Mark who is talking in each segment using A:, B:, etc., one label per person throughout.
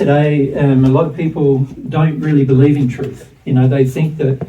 A: today, a lot of people don't really believe in truth. You know, they think that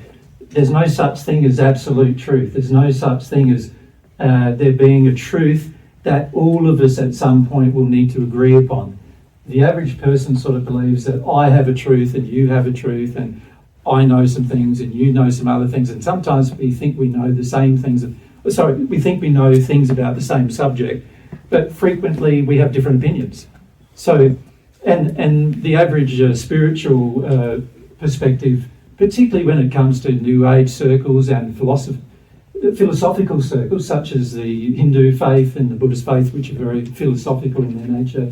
A: there's no such thing as absolute truth. There's no such thing as there being a truth that all of us at some point will need to agree upon. The average person sort of believes that I have a truth and you have a truth and I know some things and you know some other things, and sometimes we think we know the same things. We think we know things about the same subject, but frequently we have different opinions. So, and the average spiritual perspective, particularly when it comes to New Age circles and philosophical circles, such as the Hindu faith and the Buddhist faith, which are very philosophical in their nature,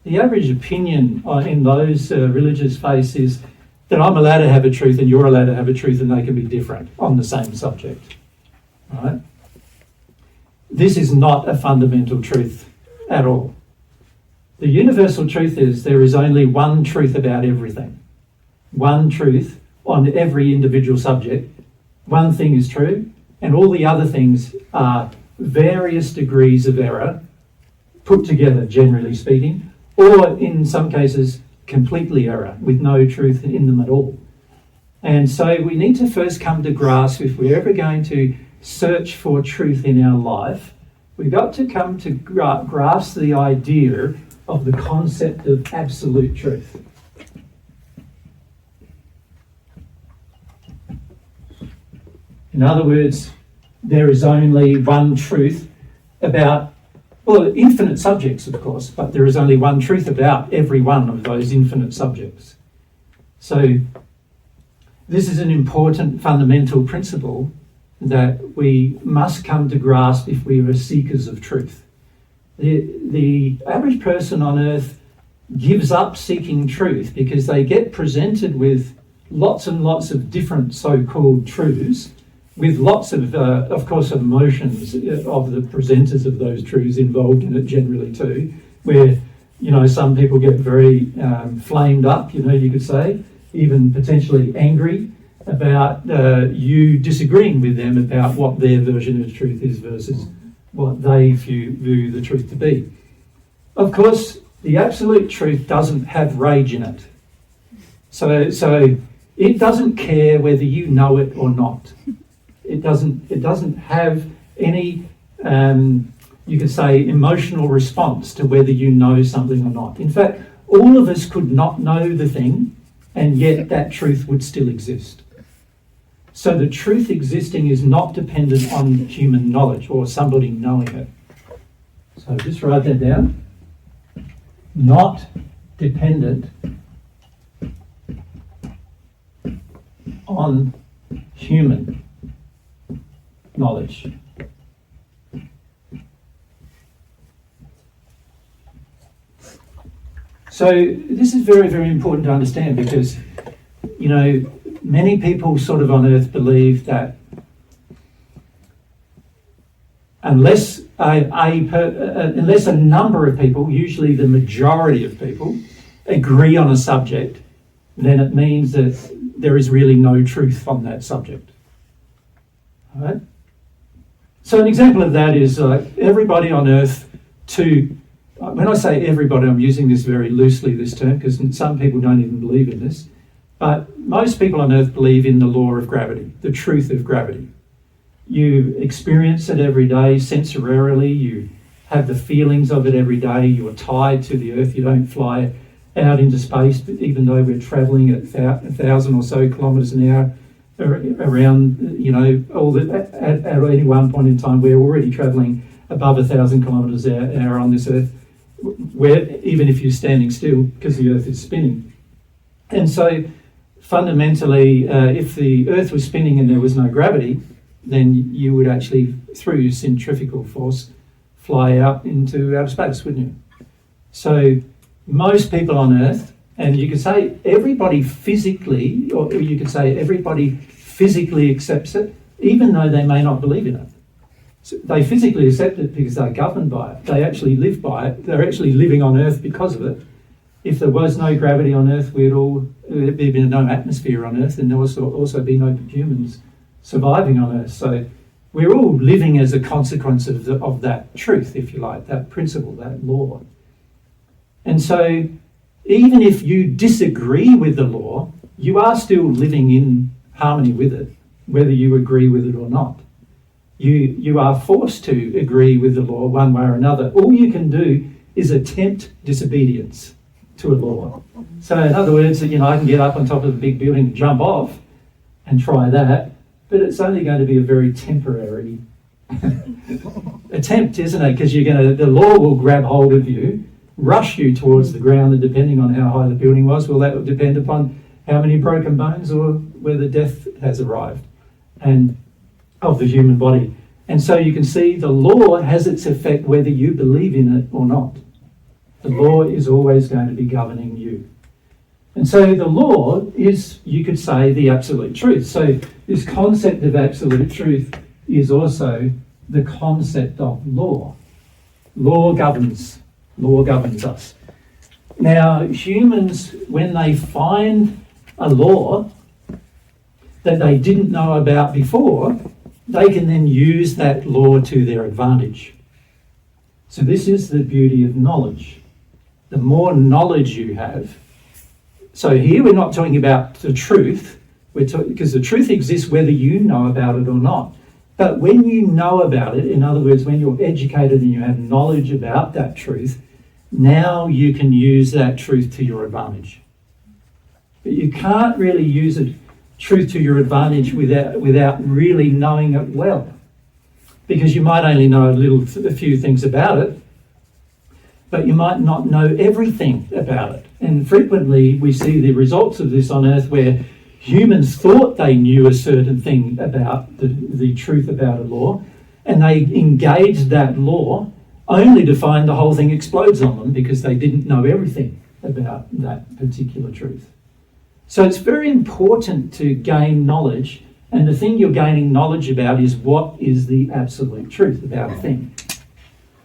A: the average opinion in those religious faiths is that I'm allowed to have a truth and you're allowed to have a truth, and they can be different on the same subject. Right? This is not a fundamental truth at all. The universal truth is there is only one truth about everything. One truth on every individual subject. One thing is true, and all the other things are various degrees of error put together, generally speaking, or in some cases completely error with no truth in them at all. And so we need to first come to grasp, if we're ever going to search for truth in our life, we've got to come to grasp the idea of the concept of absolute truth. In other words, there is only one truth about, well, infinite subjects, of course, but there is only one truth about every one of those infinite subjects. So this is an important fundamental principle that we must come to grasp if we are seekers of truth. The average person on earth gives up seeking truth because they get presented with lots and lots of different so-called truths, with lots of course, emotions of the presenters of those truths involved in it generally too, where, you know, some people get very flamed up, you know, you could say, even potentially angry about you disagreeing with them about what their version of truth is versus what they view the truth to be. Of course, the absolute truth doesn't have rage in it. So it doesn't care whether you know it or not. It doesn't have any, you could say, emotional response to whether you know something or not. In fact, all of us could not know the thing, and yet that truth would still exist. So the truth existing is not dependent on human knowledge or somebody knowing it. So just write that down. Not dependent on human knowledge. So this is very, very important to understand because, you know, many people sort of on earth believe that unless a number of people, usually the majority of people, agree on a subject, then it means that there is really no truth on that subject. All right? So an example of that is everybody on earth when I say everybody, I'm using this very loosely, this term, because some people don't even believe in this, but most people on earth believe in the law of gravity, the truth of gravity. You experience it every day sensorially, you have the feelings of it every day, you are tied to the earth, you don't fly out into space, but even though we're travelling at 1,000 or so kilometres an hour around, you know, at any one point in time, we're already travelling above 1,000 kilometres an hour on this earth, where even if you're standing still, because the earth is spinning. And so fundamentally, if the earth was spinning and there was no gravity, then you would actually, through your centrifugal force, fly out into outer space, wouldn't you? So most people on earth, and you could say everybody physically, or you could say everybody physically accepts it, even though they may not believe in it. So they physically accept it because they're governed by it. They actually live by it. They're actually living on earth because of it. If there was no gravity on earth, there'd be no atmosphere on earth, and there would also be no humans surviving on earth. So we're all living as a consequence of that truth, if you like, that principle, that law. And so even if you disagree with the law, you are still living in harmony with it, whether you agree with it or not. You are forced to agree with the law one way or another. All you can do is attempt disobedience to a law. So in other words, I can get up on top of a big building and jump off and try that, but it's only going to be a very temporary attempt, isn't it? Because the law will grab hold of you, rush you towards the ground, and depending on how high the building was, well, that will depend upon how many broken bones or whether death has arrived and of the human body. And so you can see the law has its effect whether you believe in it or not. The law is always going to be governing you. And so the law is, you could say, the absolute truth. So this concept of absolute truth is also the concept of law. Law governs us. Now, humans, when they find a law that they didn't know about before, they can then use that law to their advantage. So this is the beauty of knowledge. The more knowledge you have, so here we're not talking about the truth, because the truth exists whether you know about it or not. But when you know about it, in other words, when you're educated and you have knowledge about that truth, now you can use that truth to your advantage. But you can't really use a truth to your advantage without really knowing it well. Because you might only know a few things about it, but you might not know everything about it. And frequently we see the results of this on earth where humans thought they knew a certain thing about the truth about a law, and they engaged that law only to find the whole thing explodes on them because they didn't know everything about that particular truth. So it's very important to gain knowledge, and the thing you're gaining knowledge about is what is the absolute truth about a thing.